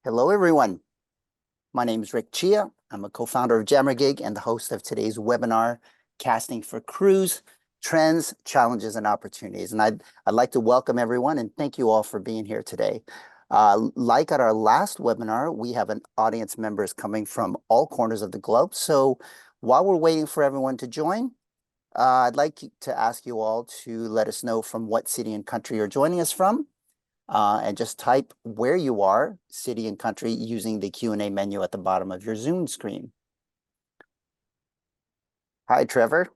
Hello, everyone. My name is Rick Chia. I'm a co-founder of Jammergig and the host of today's webinar, Casting for Cruise, Trends, Challenges, and Opportunities. And I'd like to welcome everyone and thank you all for being here today. Like at our last webinar, we have an audience members coming from all corners of the globe. So while we're waiting for everyone to join, I'd like to ask you all to let us know from what city and country you're joining us from. And just type where you are, city and country, using the Q&A menu at the bottom of your Zoom screen. Hi, Trevor.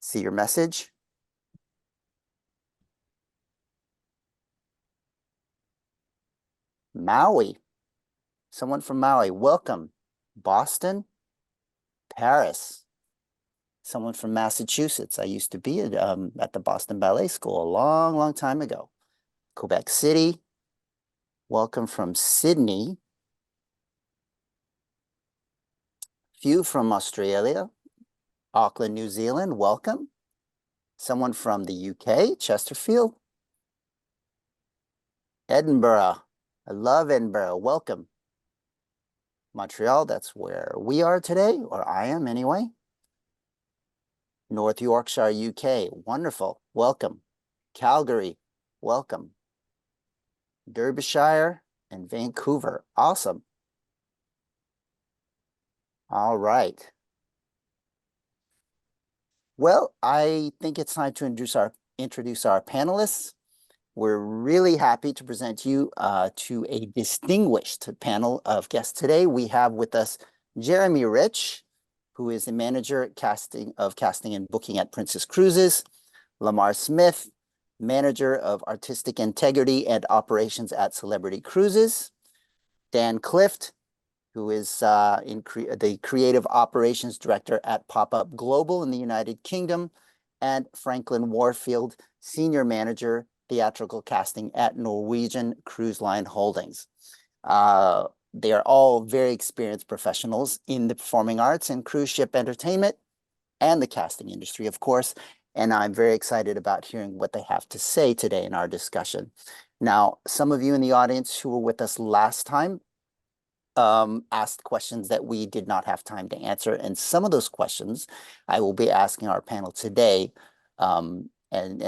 See your message. Maui. Someone from Maui. Welcome. Boston. Paris. Someone from Massachusetts. I used to be at the Boston Ballet School a long, long time ago. Quebec City. Welcome from Sydney. Few from Australia. Auckland, New Zealand. Welcome. Someone from the UK, Chesterfield. Edinburgh. I love Edinburgh. Welcome. Montreal, that's where we are today, or I am anyway. North Yorkshire, UK. Wonderful. Welcome. Calgary. Welcome. Derbyshire and Vancouver. Awesome. All right. Well, I think it's time to introduce our panelists. We're really happy to present you to a distinguished panel of guests today. We have with us Jeremy Rich, who is the manager of casting and booking at Princess Cruises, Lamar Smith, manager of artistic integrity and operations at Celebrity Cruises, Dan Clift, who is the creative operations director at Up Global in the United Kingdom, and Franklin Warfield, senior manager theatrical casting at Norwegian Cruise Line Holdings. They are all very experienced professionals in the performing arts and cruise ship entertainment and the casting industry, of course. And I'm very excited about hearing what they have to say today in our discussion. Now, some of you in the audience who were with us last time asked questions that we did not have time to answer. And some of those questions I will be asking our panel today, and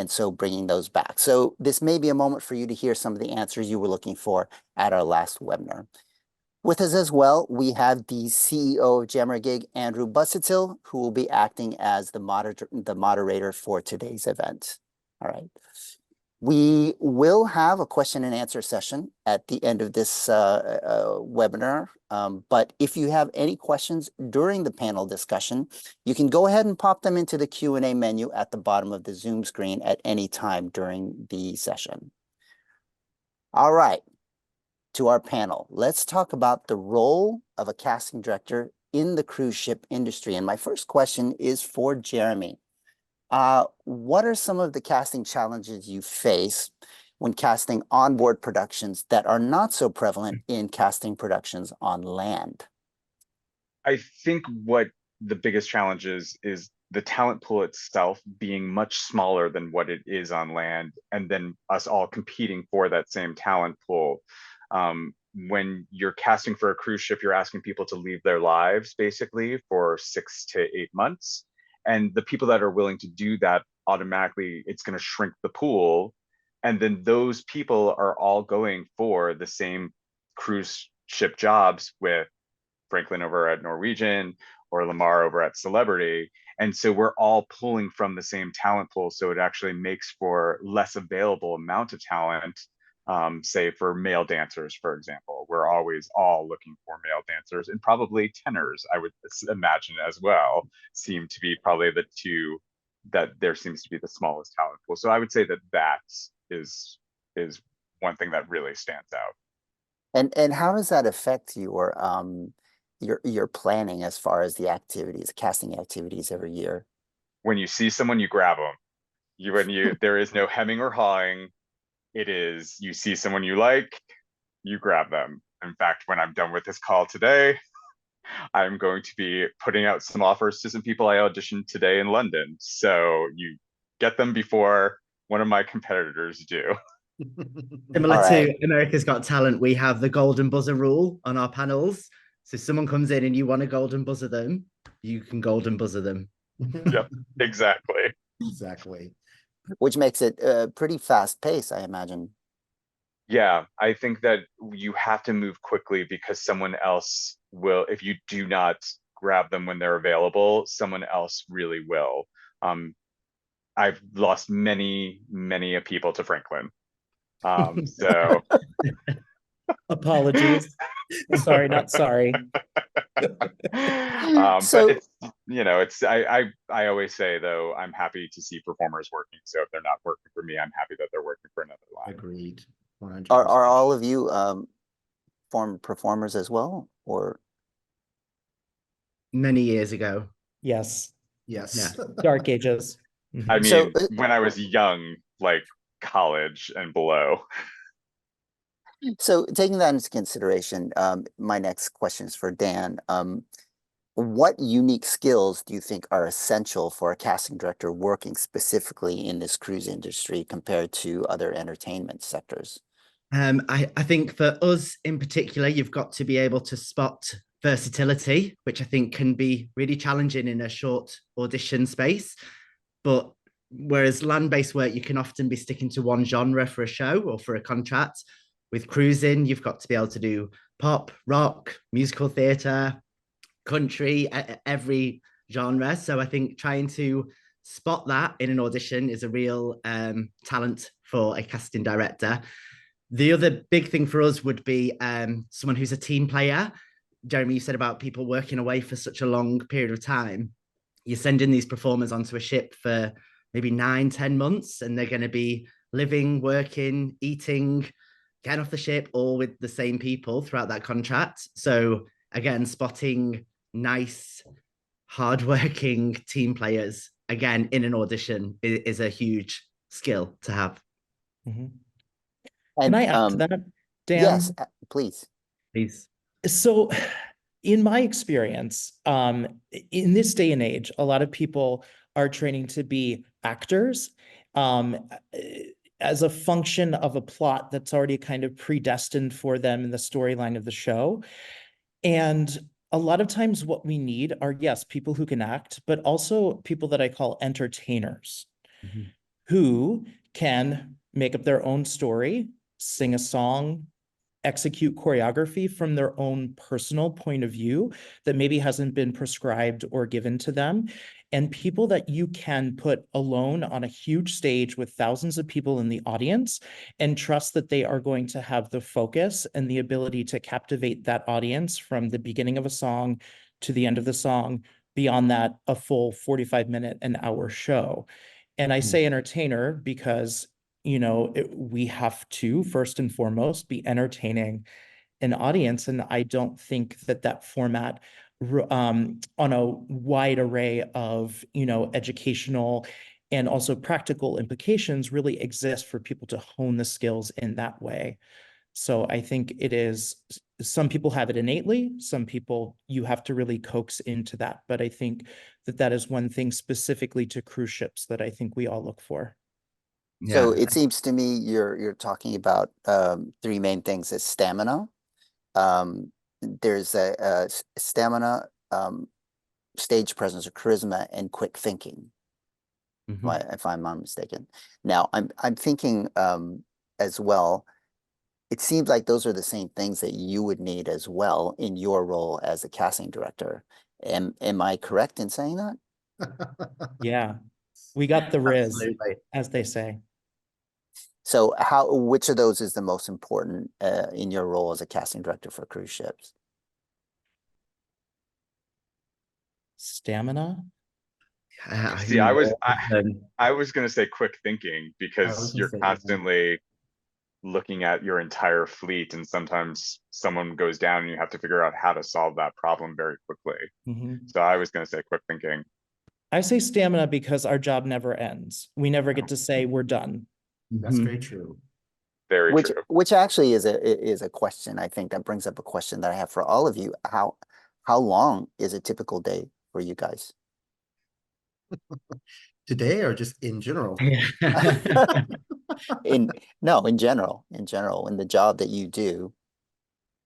so bringing those back. So this may be a moment for you to hear some of the answers you were looking for at our last webinar. With us as well, we have the CEO of Jammergig, Andrew Busuttil, who will be acting as the moderator for today's event. All right. We will have a question and answer session at the end of this webinar. But if you have any questions during the panel discussion, you can go ahead and pop them into the Q&A menu at the bottom of the Zoom screen at any time during the session. All right, to our panel. Let's talk about the role of a casting director in the cruise ship industry. And my first question is for Jeremy. What are some of the casting challenges you face when casting onboard productions that are not so prevalent in casting productions on land? I think what the biggest challenge is the talent pool itself being much smaller than what it is on land, and then us all competing for that same talent pool. When you're casting for a cruise ship, you're asking people to leave their lives basically for 6 to 8 months. And the people that are willing to do that, automatically, it's going to shrink the pool. And then those people are all going for the same cruise ship jobs with Franklin over at Norwegian or Lamar over at Celebrity. And so we're all pulling from the same talent pool. So it actually makes for less available amount of talent. Say for male dancers, for example, we're always all looking for male dancers, and probably tenors, I would imagine as well, seem to be probably the two that there seems to be the smallest talent pool. So I would say that that is one thing that really stands out. And how does that affect your planning as far as the activities, casting activities every year? When you see someone, you grab them. When you there is no hemming or hawing. It is you see someone you like, you grab them. In fact, when I'm done with this call today, I'm going to be putting out some offers to some people I auditioned today in London. So you get them before one of my competitors do. Similar All right. to America's Got Talent, we have the golden buzzer rule on our panels. So if someone comes in and you want to golden buzzer them, you can golden buzzer them. Yep, exactly. Exactly. Which makes it pretty fast pace, I imagine. Yeah, I think that you have to move quickly because someone else will, if you do not grab them when they're available, someone else really will. I've lost many people to Franklin. So Apologies. Sorry, not sorry. but So, it's, you know, it's I always say though, I'm happy to see performers working. So if they're not working for me, I'm happy that they're working for another line. Agreed. 100%. are all of you former performers as well, or? Many years ago. Yes, Yes. dark ages. I Mhm. So, mean, when I was young, like college and below. so taking that into consideration, my next question is for Dan. What unique skills do you think are essential for a casting director working specifically in this cruise industry compared to other entertainment sectors? I think for us in particular, you've got to be able to spot versatility, which I think can be really challenging in a short audition space. But whereas land-based work, you can often be sticking to one genre for a show or for a contract. With cruising, you've got to be able to do pop, rock, musical theatre, country, every genre. So I think trying to spot that in an audition is a real talent for a casting director. The other big thing for us would be someone who's a team player. Jeremy, you said about people working away for such a long period of time. You're sending these performers onto a ship for maybe 9, 10 months, and they're going to be living, working, eating, getting off the ship, all with the same people throughout that contract. So again, spotting nice, hardworking team players again in an audition is a huge skill to have. Mhm. Can And I add to that, yes, Dan? please. Please. So, in my experience, in this day and age, a lot of people are training to be actors, as a function of a plot that's already kind of predestined for them in the storyline of the show. And a lot of times, what we need are, yes, people who can act, but also people that I call entertainers, Mhm. who can make up their own story, sing a song, execute choreography from their own personal point of view that maybe hasn't been prescribed or given to them. And people that you can put alone on a huge stage with thousands of people in the audience and trust that they are going to have the focus and the ability to captivate that audience from the beginning of a song to the end of the song, beyond that, a full 45-minute, an hour show. And I say entertainer because, we have to, first and foremost, be entertaining an audience. And I don't think that format, on a wide array of, educational and also practical implications, really exists for people to hone the skills in that way. So I think it is, some people have it innately, some people you have to really coax into that. But I think that is one thing specifically to cruise ships that I think we all look for. So Yeah. it seems to me you're talking about three main things: is stamina. There's a stamina, stage presence or charisma, and quick thinking. Mhm. If I'm not mistaken. Now I'm thinking as well. It seems like those are the same things that you would need as well in your role as a casting director. Am I correct in saying that? Yeah, we got the Riz, Absolutely. as they say. So which of those is the most important in your role as a casting director for cruise ships? Stamina. See, I was Um, I was gonna say quick thinking I was because gonna you're say, constantly looking at your entire fleet and sometimes someone goes down and you have to figure out how to solve that problem very quickly. Mhm. So I was gonna say quick thinking. I say stamina because our job never ends. We never get to say we're done. That's Mhm. very true. Very Which true. which actually is a question. I think that brings up a question that I have for all of you. How long is a typical day for you guys? Today or just in general? Yeah. In no, in general, in the job that you do,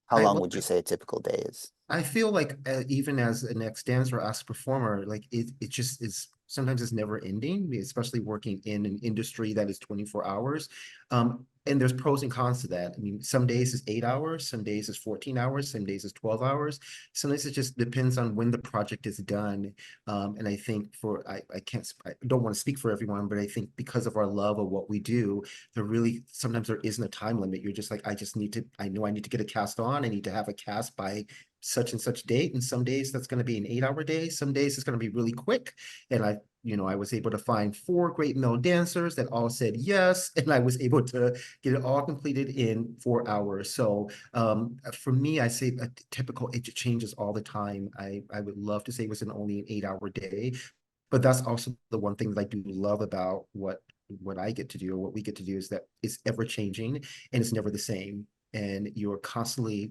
how long Well, would you say a typical day is? I feel like even as an ex dancer or ex performer, like it just is sometimes it's never ending, especially working in an industry that is 24 hours. And there's pros and cons to that. I mean, some days is 8 hours, some days is 14 hours, some days is 12 hours. Sometimes it just depends on when the project is done. And I think I don't want to speak for everyone, but I think because of our love of what we do, sometimes there isn't a time limit. You're just like, I know I need to get a cast on. I need to have a cast by such and such date. And some days that's going to be an 8 hour day. Some days it's going to be really quick. And I was able to find 4 great male dancers that all said yes. And I was able to get it all completed in 4 hours. So for me, I say a typical, it changes all the time. I would love to say it was only an 8 hour day, but that's also the one thing that I do love about what I get to do or what we get to do is that it's ever changing and it's never the same. And you're constantly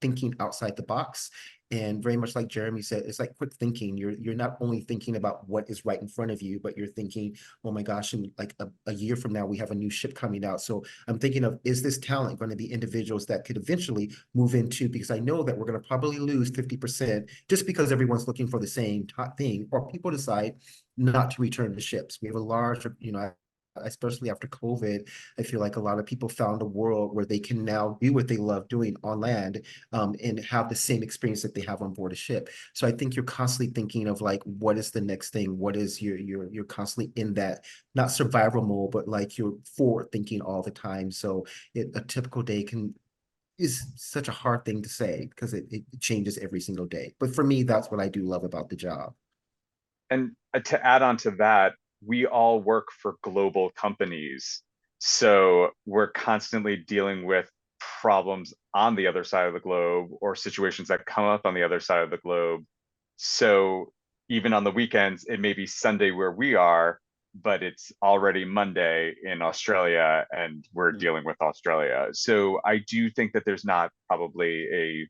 thinking outside the box. And very much like Jeremy said, it's like quick thinking. You're not only thinking about what is right in front of you, but you're thinking, oh my gosh, and like a year from now, we have a new ship coming out. So I'm thinking of, is this talent going to be individuals that could eventually move into, because I know that we're going to probably lose 50% just because everyone's looking for the same thing, or people decide not to return to ships. We have a large, especially after COVID, I feel like a lot of people found a world where they can now do what they love doing on land, and have the same experience that they have on board a ship. So I think you're constantly thinking of like, what is the next thing? What is you're constantly in that, not survival mode, but like you're forward thinking all the time. So a typical day is such a hard thing to say because it changes every single day. But for me, that's what I do love about the job. And to add on to that, we all work for global companies. So we're constantly dealing with problems on the other side of the globe or situations that come up on the other side of the globe. So even on the weekends, it may be Sunday where we are, but it's already Monday in Australia and we're dealing with Australia. So I do think that there's not probably a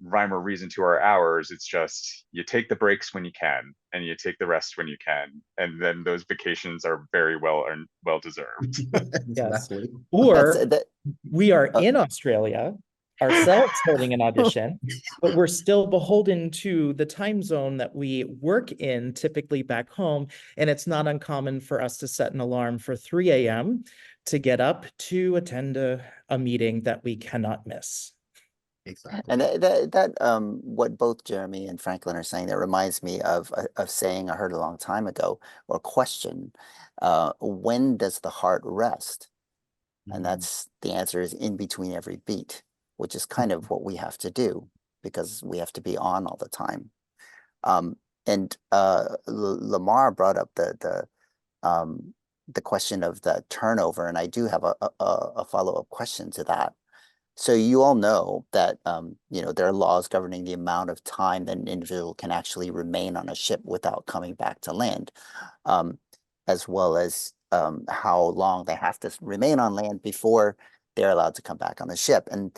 rhyme or reason to our hours. It's just you take the breaks when you can and you take the rest when you can. And then those vacations are very well earned, well deserved. Yes. Exactly. That's Or that. we are Uh, in Australia ourselves holding an audition, but we're still beholden to the time zone that we work in, typically back home. And it's not uncommon for us to set an alarm for 3 a.m. to get up to attend a meeting that we cannot miss. And Exactly. what both Jeremy and Franklin are saying, that reminds me of a saying I heard a long time ago, or question, when does the heart rest? And that's the answer is in between every beat, which is kind of what we have to do because we have to be on all the time. And Lamar brought up the question of the turnover, and I do have a follow-up question to that. So you all know that there are laws governing the amount of time that an individual can actually remain on a ship without coming back to land, um, as well as how long they have to remain on land before they're allowed to come back on the ship. And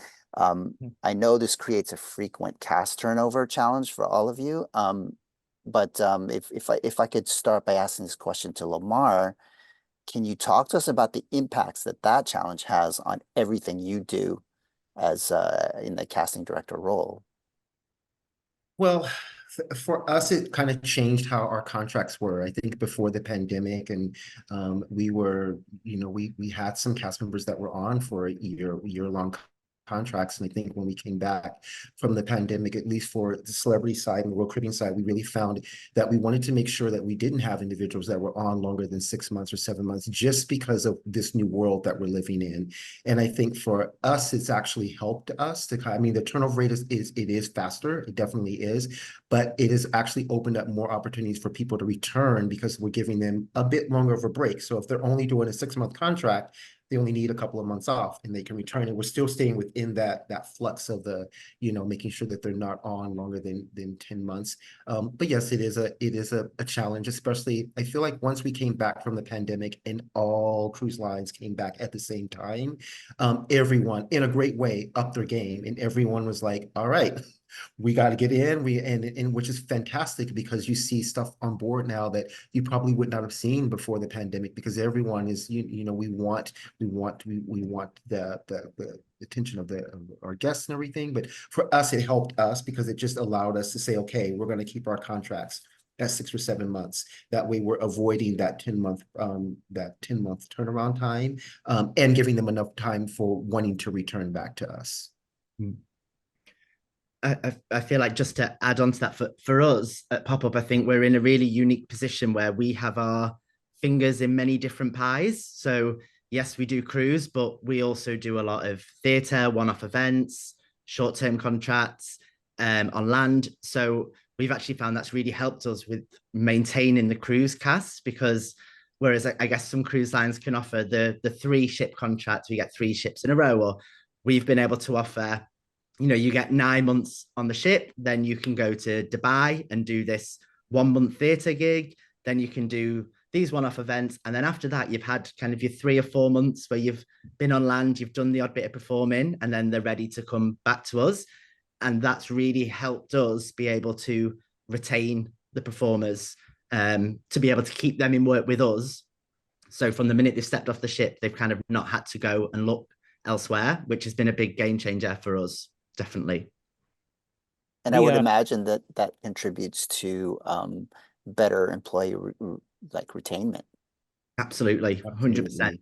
I know this creates a frequent cast turnover challenge for all of you. But if I could start by asking this question to Lamar, can you talk to us about the impacts that challenge has on everything you do as in the casting director role? Well, for us, it kind of changed how our contracts were. I think before the pandemic, and we were, we had some cast members that were on for year-long contracts. And I think when we came back from the pandemic, at least for the celebrity side and the Royal Caribbean side, we really found that we wanted to make sure that we didn't have individuals that were on longer than 6 months or 7 months, just because of this new world that we're living in. And I think for us, it's actually helped us to the turnover rate is faster. It definitely is, but it has actually opened up more opportunities for people to return because we're giving them a bit longer of a break. So if they're only doing a 6-month contract, they only need a couple of months off and they can return. And we're still staying within that flux of making sure that they're not on longer than 10 months. But yes, it is a challenge, especially I feel like once we came back from the pandemic and all cruise lines came back at the same time, everyone in a great way upped their game and everyone was like, all right, we got to get in. And which is fantastic because you see stuff on board now that you probably would not have seen before the pandemic, because everyone is, we want the attention of our guests and everything. But for us, it helped us because it just allowed us to say, okay, we're going to keep our contracts at 6 or 7 months. That way we're avoiding that 10-month turnaround time, and giving them enough time for wanting to return back to us. I feel like, just to add on to that, for us at Pop-Up, I think we're in a really unique position where we have our fingers in many different pies. So yes, we do cruise, but we also do a lot of theatre, one-off events, short-term contracts on land. So we've actually found that's really helped us with maintaining the cruise cast, because whereas I guess some cruise lines can offer the 3-ship contract, we get 3 ships in a row, or we've been able to offer, you get 9 months on the ship, then you can go to Dubai and do this 1-month theatre gig, then you can do these one-off events, and then after that you've had kind of your 3 or 4 months where you've been on land, you've done the odd bit of performing, and then they're ready to come back to us. And that's really helped us be able to retain the performers, to be able to keep them in work with us. So from the minute they've stepped off the ship, they've kind of not had to go and look elsewhere, which has been a big game changer for us, definitely. And I would imagine that that contributes to better employee retainment. Absolutely, 100%.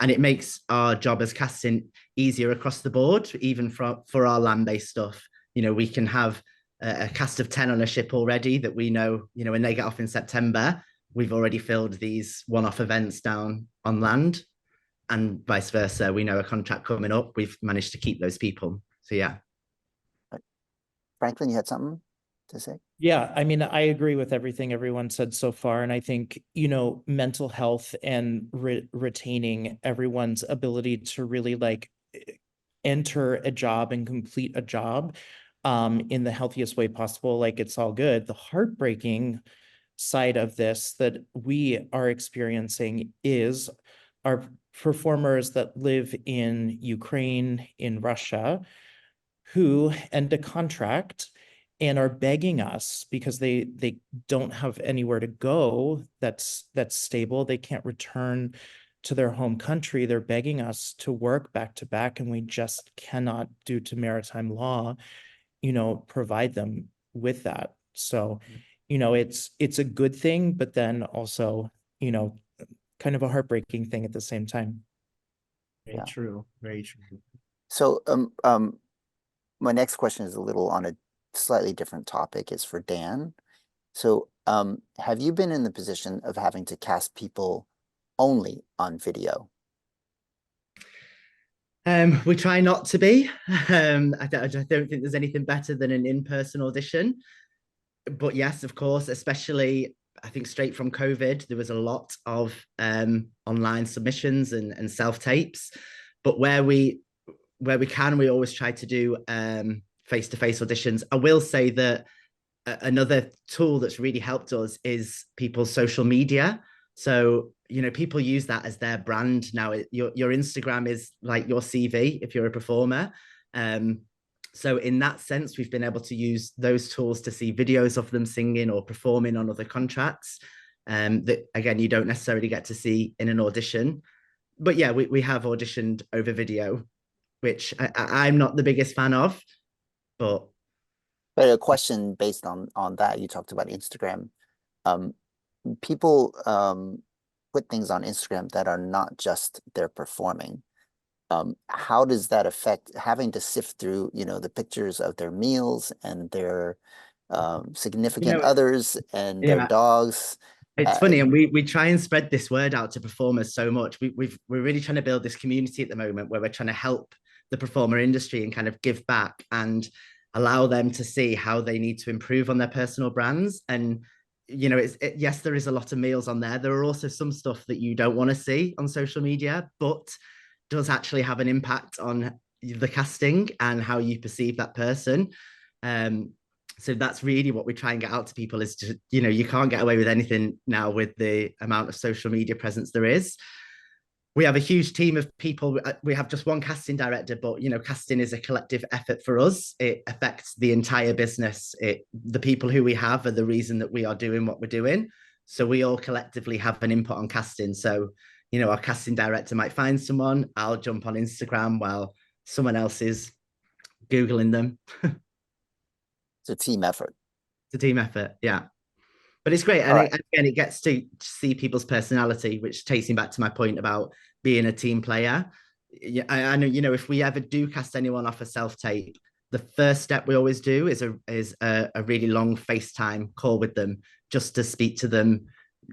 And it makes our job as casting easier across the board, even for our land-based stuff. We can have a cast of 10 on a ship already that we know, when they get off in September, we've already filled these one-off events down on land, and vice versa. We know a contract coming up, we've managed to keep those people. So yeah. Franklin, you had something to say? Yeah, I mean, I agree with everything everyone said so far. And I think, mental health and retaining everyone's ability to really enter a job and complete a job in the healthiest way possible, it's all good. The heartbreaking side of this that we are experiencing is our performers that live in Ukraine, in Russia, who end a contract and are begging us because they don't have anywhere to go that's stable. They can't return to their home country. They're begging us to work back to back, and we just cannot, due to maritime law, provide them with that. So, it's a good thing, but then also, kind of a heartbreaking thing at the same time. Very true. Very true. So my next question is a little on a slightly different topic. It's for Dan. So have you been in the position of having to cast people only on video? We try not to be. I don't think there's anything better than an in-person audition. But yes, of course, especially I think straight from COVID, there was a lot of online submissions and self-tapes. But where we can, we always try to do face-to-face auditions. I will say that another tool that's really helped us is people's social media. So, people use that as their brand now. Your Instagram is like your CV if you're a performer. So in that sense, we've been able to use those tools to see videos of them singing or performing on other contracts that, again, you don't necessarily get to see in an audition. But yeah, we have auditioned over video, which I'm not the biggest fan of, but a question based on that, you talked about Instagram. People put things on Instagram that are not just their performing. How does that affect having to sift through, the pictures of their meals and their significant others and their dogs? It's funny, and we try and spread this word out to performers so much. We're really trying to build this community at the moment where we're trying to help the performer industry and kind of give back and allow them to see how they need to improve on their personal brands. And yes, there is a lot of meals on there. There are also some stuff that you don't want to see on social media, but does actually have an impact on the casting and how you perceive that person. So that's really what we try and get out to people is to, you can't get away with anything now with the amount of social media presence there is. we have a huge team of people. We have just one casting director, but casting is a collective effort for us. It affects the entire business. The people who we have are the reason that we are doing what we're doing. So we all collectively have an input on casting. So, our casting director might find someone, I'll jump on Instagram while someone else is Googling them. It's a team effort. It's a team effort, yeah. But it's great. And All right. again, it gets to see people's personality, which takes me back to my point about being a team player. Yeah, I know, if we ever do cast anyone off a self-tape, the first step we always do is a really long FaceTime call with them, just to speak to them,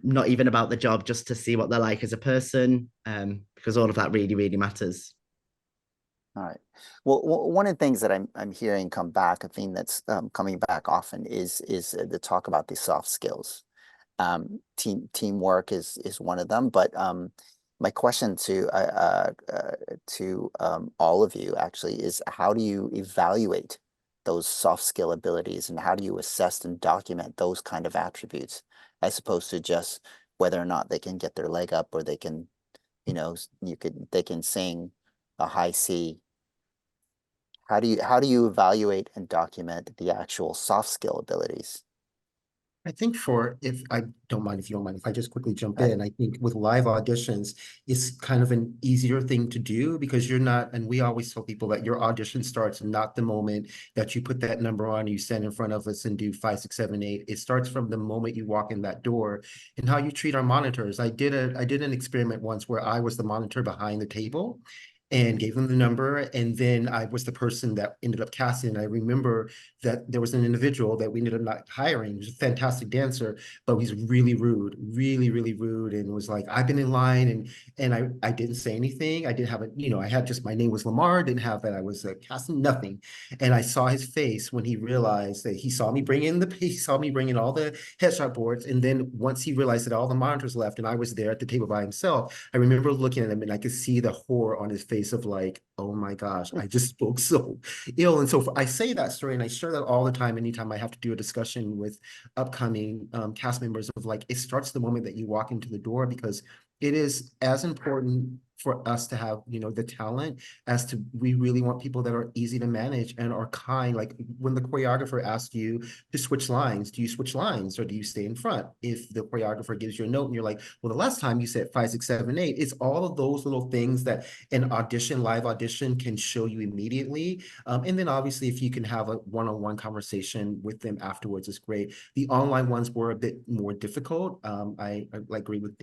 not even about the job, just to see what they're like as a person, because all of that really, really matters. All right. Well, one of the things that I'm hearing come back, a theme that's coming back often is the talk about the soft skills. Teamwork is one of them, but my question to all of you actually is, how do you evaluate those soft skill abilities, and how do you assess and document those kind of attributes, as opposed to just whether or not they can get their leg up, or they can, they can sing a high C. How do you evaluate and document the actual soft skill abilities? I think if I don't mind, if you don't mind, if I just quickly jump Right. in, I think with live auditions, it's kind of an easier thing to do, because you're not, and we always tell people that your audition starts not the moment that you put that number on, you stand in front of us and do 5, 6, 7, 8. It starts from the moment you walk in that door, and how you treat our monitors. I did an experiment once where I was the monitor behind the table and gave them the number, and then I was the person that ended up casting. And I remember that there was an individual that we ended up not hiring. He was a fantastic dancer, but he's really rude, really, really rude, and was like, I've been in line, and I didn't say anything. I didn't have I had just, my name was Lamar, didn't have that I was casting, nothing. And I saw his face when he realized that he saw me bring in all the headshot boards. And then once he realized that all the monitors left and I was there at the table by himself, I remember looking at him and I could see the horror on his face of like, oh my gosh, I just spoke so ill. And so I say that story, and I share that all the time, anytime I have to do a discussion with upcoming cast members, of like, it starts the moment that you walk into the door, because it is as important for us to have, the talent, as to, we really want people that are easy to manage and are kind. Like when the choreographer asks you to switch lines, do you switch lines, or do you stay in front? If the choreographer gives you a note and you're like, well, the last time you said 5, 6, 7, 8, it's all of those little things that an live audition can show you immediately. And then obviously, if you can have a one-on-one conversation with them afterwards, is great. The online ones were a bit more difficult. I agree with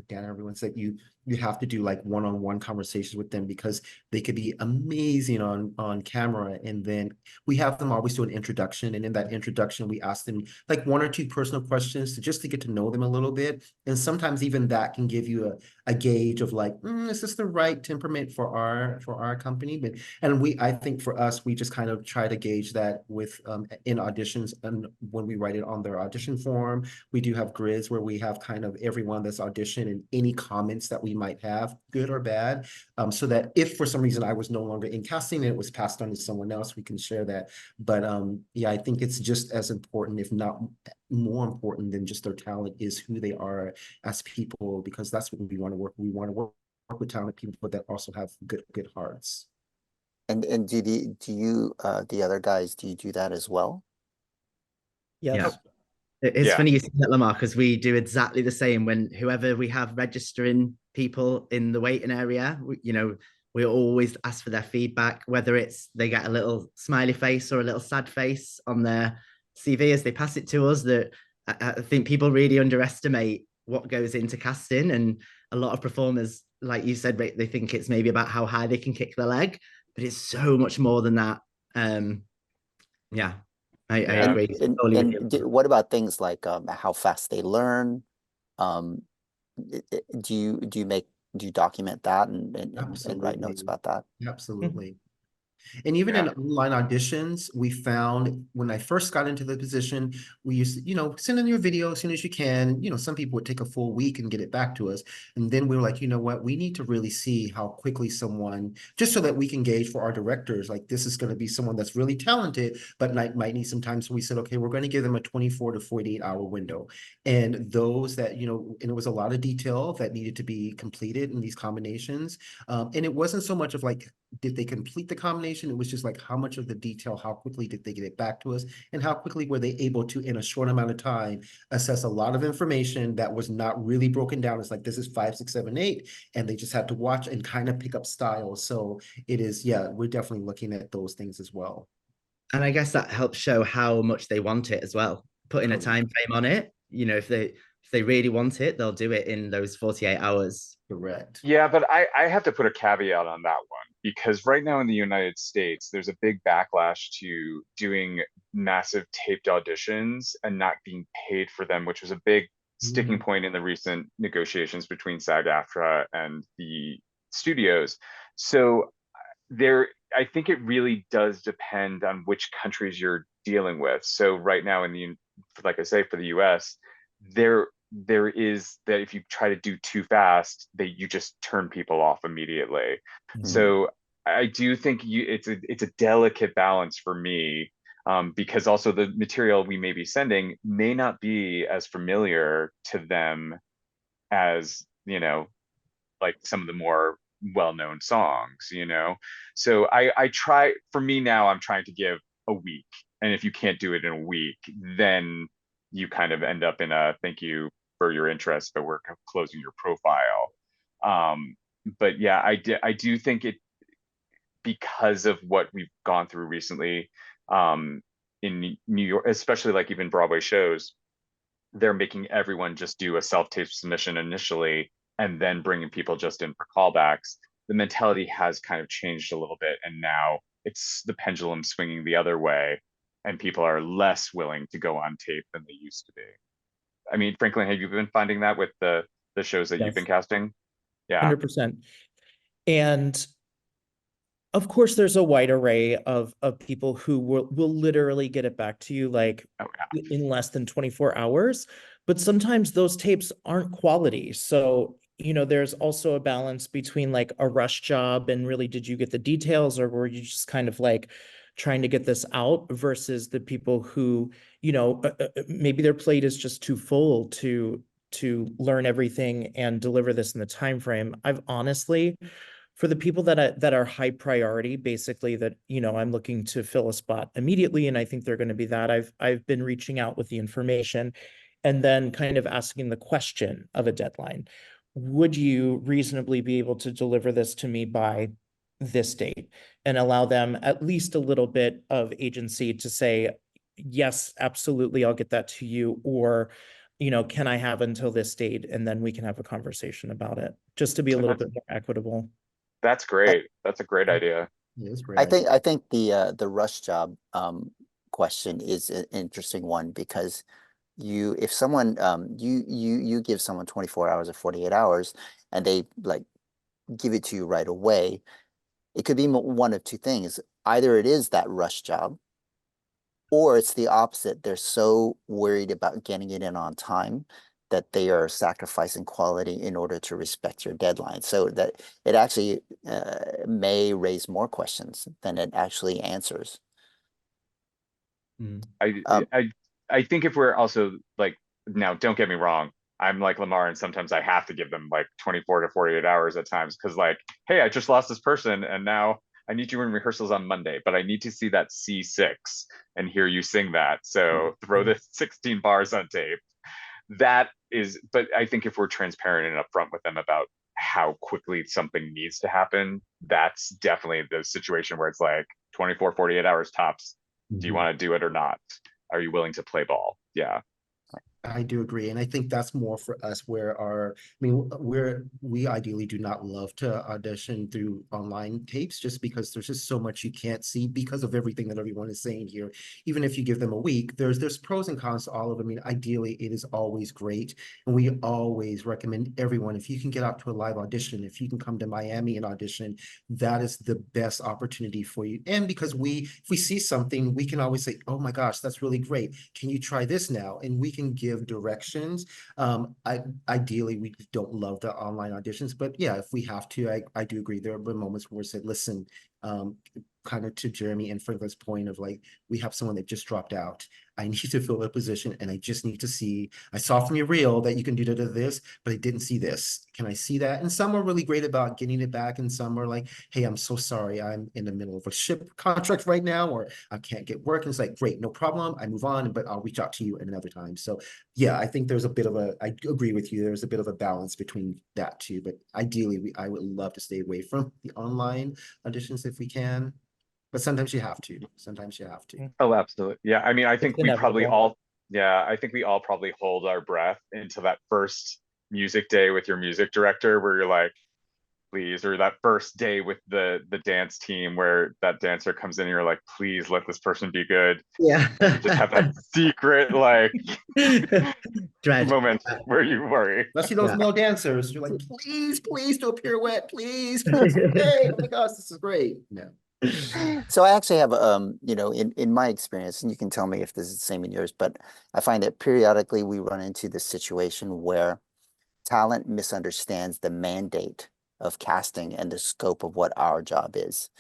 Dan. Everyone said you have to do like one-on-one conversations with them, because they could be amazing on camera. And then we have them always do an introduction, and in that introduction, we ask them like 1 or 2 personal questions to get to know them a little bit. And sometimes even that can give you a gauge of like, is this the right temperament for our company? But I think for us, we just kind of try to gauge that with in auditions, and when we write it on their audition form, we do have grids where we have kind of everyone that's auditioned and any comments that we might have, good or bad, so that if for some reason I was no longer in casting and it was passed on to someone else, we can share that. But yeah, I think it's just as important, if not more important than just their talent, is who they are as people, because that's what we want to work. We want to work with talented people that also have good hearts. And do the other guys, do you do that as well? Yes. It's Yeah. funny you say that, Lamar, because we do exactly the same. When whoever we have registering people in the waiting area, we always ask for their feedback, whether it's they get a little smiley face or a little sad face on their CV as they pass it to us. That I think people really underestimate what goes into casting, and a lot of performers, like you said, they think it's maybe about how high they can kick their leg, but it's so much more than that. Yeah, I Yeah. agree totally with you. What about things like how fast they learn? Um, do you document that and write notes Absolutely. about that? Absolutely. And even Yeah. in online auditions, we found when I first got into the position, we used to, send in your video as soon as you can. Some people would take a full week and get it back to us. And then we were like, you know what, we need to really see how quickly someone, just so that we can gauge for our directors, like this is going to be someone that's really talented, but might need some time. So we said, okay, we're going to give them a 24 to 48 hour window. And those that, and it was a lot of detail that needed to be completed in these combinations. And it wasn't so much of like, did they complete the combination? It was just like how much of the detail, how quickly did they get it back to us, and how quickly were they able to, in a short amount of time, assess a lot of information that was not really broken down. It's like, this is 5, 6, 7, 8, and they just had to watch and kind of pick up styles. So it is, yeah, we're definitely looking at those things as well. And I guess that helps show how much they want it as well. Putting a time frame on it, if they really want it, they'll do it in those 48 hours. Correct. Yeah, but I have to put a caveat on that one because right now in the United States, there's a big backlash to doing massive taped auditions and not being paid for them, which was a big sticking point in the recent negotiations between SAG-AFTRA and the studios. So I think it really does depend on which countries you're dealing with. So right now like I say, for the US, there is that if you try to do too fast, you just turn people off immediately. So I do think it's a delicate balance for me, because also the material we may be sending may not be as familiar to them as, like some of the more well-known songs. So I try, for me now, I'm trying to give a week. And if you can't do it in a week, then you kind of end up in a thank you for your interest, but we're closing your profile. But yeah, I do think it, because of what we've gone through recently, in New York, especially like even Broadway shows, they're making everyone just do a self-tape submission initially and then bringing people just in for callbacks. The mentality has kind of changed a little bit, and now it's the pendulum swinging the other way, and people are less willing to go on tape than they used to be. I mean, Franklin, have you been finding that with the shows that you've been Yes, casting? Yeah. 100%. And of course, there's a wide array of people who will literally get it back to you like Oh, yeah. in less than 24 hours. But sometimes those tapes aren't quality. So, there's also a balance between like a rush job and really, did you get the details, or were you just kind of like trying to get this out, versus the people who, maybe their plate is just too full to learn everything and deliver this in the time frame. I've honestly, for the people that are high priority, basically, that, I'm looking to fill a spot immediately, and I think they're going to be that, I've been reaching out with the information and then kind of asking the question of a deadline. Would you reasonably be able to deliver this to me by this date, and allow them at least a little bit of agency to say, yes, absolutely, I'll get that to you, or, can I have until this date, and then we can have a conversation about it, just to be a And little bit more equitable. that's I, great. That's a great idea. Yeah, it's great. I think the rush job question is an interesting one because if someone you give someone 24 hours or 48 hours and they like give it to you right away, it could be one of two things. Either it is that rush job, or it's the opposite. They're so worried about getting it in on time that they are sacrificing quality in order to respect your deadline. So that it actually may raise more questions than it actually answers. I Um, I I think if we're also like, now, don't get me wrong, I'm like Lamar, and sometimes I have to give them like 24 to 48 hours at times because like, hey, I just lost this person and now I need you in rehearsals on Monday, but I need to see that C6 and hear you sing that. So throw the 16 bars on tape. That is, but I think if we're transparent and upfront with them about how quickly something needs to happen, that's definitely the situation where it's like 24, 48 hours tops. Do you want to do it or not? Are you willing to play ball? Yeah. I do agree. And I think that's more for us where we ideally do not love to audition through online tapes just because there's just so much you can't see because of everything that everyone is saying here. Even if you give them a week, there's pros and cons to all of them. I mean, ideally it is always great. And we always recommend everyone, if you can get out to a live audition, if you can come to Miami and audition, that is the best opportunity for you. And because if we see something, we can always say, oh my gosh, that's really great. Can you try this now? And we can give directions. Ideally, we don't love the online auditions, but yeah, if we have to, I do agree. There have been moments where we said, listen, kind of to Jeremy and Franklin's point of like, we have someone that just dropped out. I need to fill a position and I just need to see, I saw from your reel that you can do this, but I didn't see this. Can I see that? And some are really great about getting it back. And some are like, hey, I'm so sorry. I'm in the middle of a ship contract right now, or I can't get work. And it's like, great, no problem. I move on, but I'll reach out to you at another time. So yeah, I think there's a bit of I agree with you. There's a bit of a balance between that too, but ideally I would love to stay away from the online auditions if we can. But sometimes you have to. Sometimes you have to. Oh, absolutely. Yeah. I mean, I It's think we probably inevitable. all, yeah, I think we all probably hold our breath into that first music day with your music director where you're like, please, or that first day with the dance team where that dancer comes in and you're like, please let this person be good. Yeah. And you just have that secret like Dread. moment where you worry. Especially those Yeah. male dancers. You're like, please do a pirouette, please. Hey, oh my gosh, this is great. No. So I actually have, in my experience, and you can tell me if this is the same in yours, but I find that periodically we run into this situation where talent misunderstands the mandate of casting and the scope of what our job is.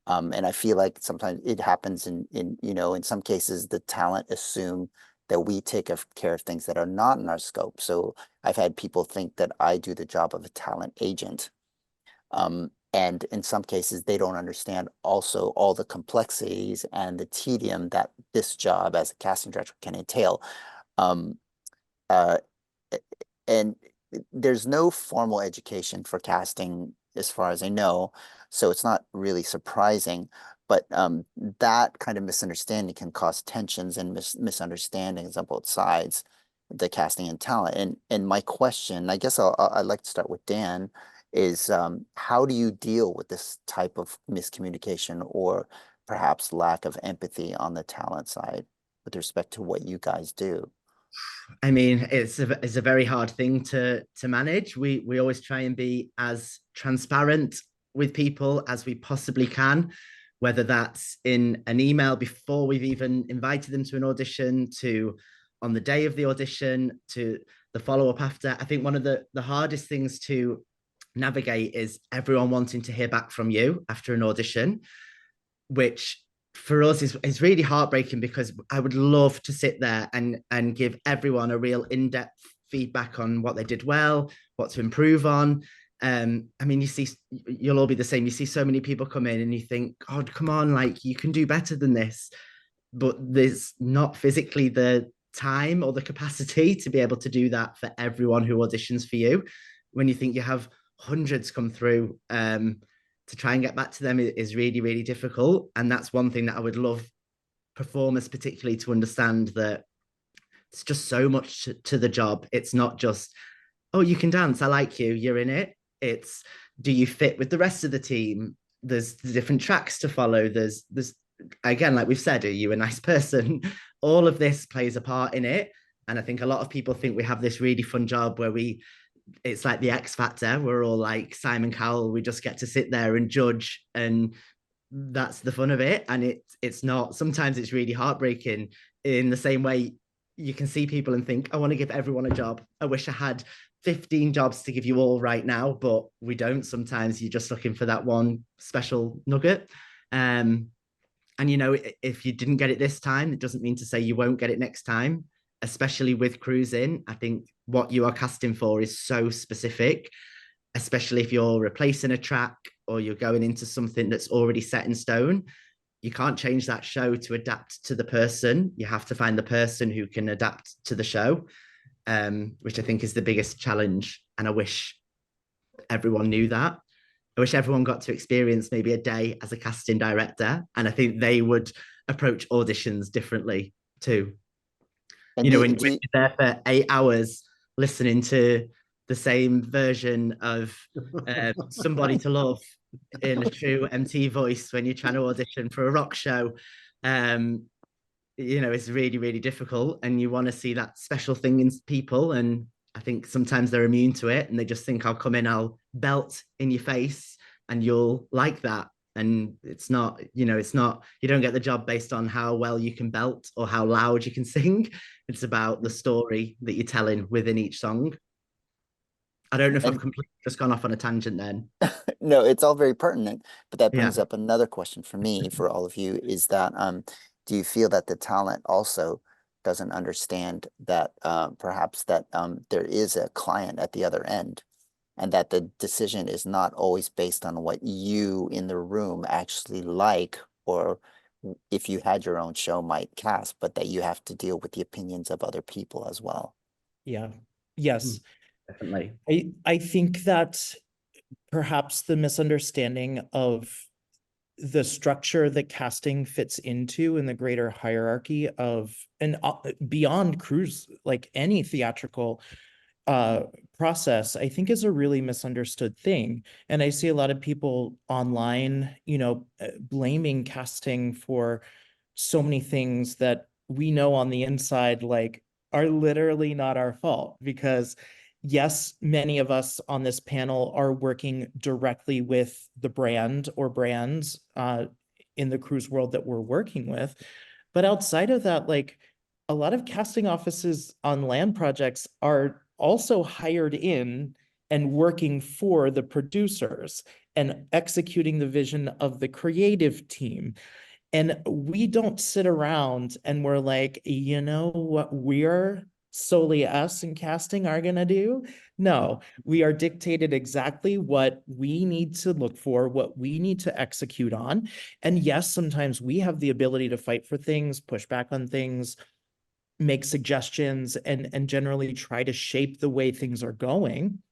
And I feel like sometimes it happens in some cases, the talent assume that we take care of things that are not in our scope. So I've had people think that I do the job of a talent agent. And in some cases, they don't understand also all the complexities and the tedium that this job as a casting director can entail. Um, uh, and there's no formal education for casting, as far as I know, so it's not really surprising. But that kind of misunderstanding can cause tensions and misunderstandings on both sides, the casting and talent. And my question, I guess I'd like to start with Dan, is how do you deal with this type of miscommunication or perhaps lack of empathy on the talent side with respect to what you guys do? I mean, it's a very hard thing to manage. We always try and be as transparent with people as we possibly can, whether that's in an email before we've even invited them to an audition, to on the day of the audition, to the follow-up after. I think one of the hardest things to navigate is everyone wanting to hear back from you after an audition, which for us is really heartbreaking because I would love to sit there and give everyone a real in-depth feedback on what they did well, what to improve on. I mean, you'll all be the same. You see so many people come in and you think, oh, come on, like you can do better than this. But there's not physically the time or the capacity to be able to do that for everyone who auditions for you. When you think you have hundreds come through, to try and get back to them is really, really difficult. And that's one thing that I would love performers particularly to understand, that it's just so much to the job. It's not just, oh, you can dance, I like you, you're in it. It's, do you fit with the rest of the team? There's different tracks to follow. There's again, like we've said, are you a nice person? All of this plays a part in it. And I think a lot of people think we have this really fun job where it's like the X Factor. We're all like Simon Cowell. We just get to sit there and judge, and that's the fun of it. And it's not. Sometimes it's really heartbreaking. In the same way, you can see people and think, I want to give everyone a job. I wish I had 15 jobs to give you all right now, but we don't. Sometimes you're just looking for that one special nugget. And if you didn't get it this time, it doesn't mean to say you won't get it next time. Especially with cruising, I think what you are casting for is so specific, especially if you're replacing a track or you're going into something that's already set in stone. You can't change that show to adapt to the person. You have to find the person who can adapt to the show, which I think is the biggest challenge. And I wish everyone knew that. I wish everyone got to experience maybe a day as a casting director, and I think they would approach auditions differently too. And You know, do, when do you, you're there for 8 hours listening to the same version of Somebody to Love in a true MT voice when you're trying to audition for a rock show, um, you know, it's really, really difficult. And you want to see that special thing in people. And I think sometimes they're immune to it and they just think I'll come in, I'll belt in your face and you'll like that. And it's not, you know, it's not, you don't get the job based on how well you can belt or how loud you can sing. It's about the story that you're telling within each song. I don't know if I've and completely just gone off on a tangent then. no, it's all very pertinent, but that Yeah. brings up another question for me, for all of you, is that do you feel that the talent also doesn't understand that perhaps that there is a client at the other end, and that the decision is not always based on what you in the room actually like, or if you had your own show might cast, but that you have to deal with the opinions of other people as well? Yeah. Yes. Definitely. I think that perhaps the misunderstanding of the structure that casting fits into in the greater hierarchy of and beyond cruise, like any theatrical uh process, I think is a really misunderstood thing. And I see a lot of people online, blaming casting for so many things that we know on the inside like are literally not our fault, because yes, many of us on this panel are working directly with the brand or brands in the cruise world that we're working with. But outside of that, like a lot of casting offices on land projects are also hired in and working for the producers and executing the vision of the creative team. And we don't sit around and we're like, you know what we're solely us and casting are going to do? No, we are dictated exactly what we need to look for, what we need to execute on. And yes, sometimes we have the ability to fight for things, push back on things, make suggestions, and generally try to shape the way things are going.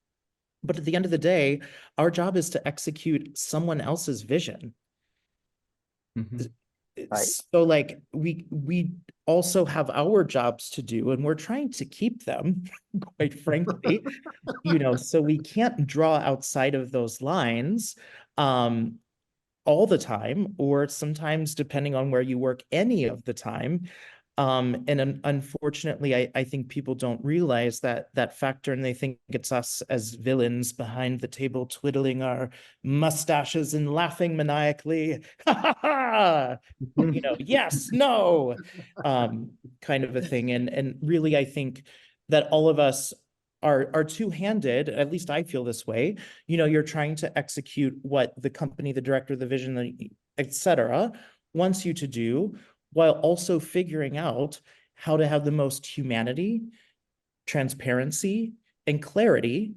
But at the end of the day, our job is to execute someone else's vision. Mhm. Right. So like we also have our jobs to do and we're trying to keep them, quite frankly, so we can't draw outside of those lines all the time, or sometimes depending on where you work, any of the time. And unfortunately, I think people don't realize that factor, and they think it's us as villains behind the table twiddling our mustaches and laughing maniacally. Ha ha ha! Yes, no, kind of a thing. And really, I think that all of us are two-handed. At least I feel this way. You're trying to execute what the company, the director, the vision, etc., wants you to do, while also figuring out how to have the most humanity, transparency, and clarity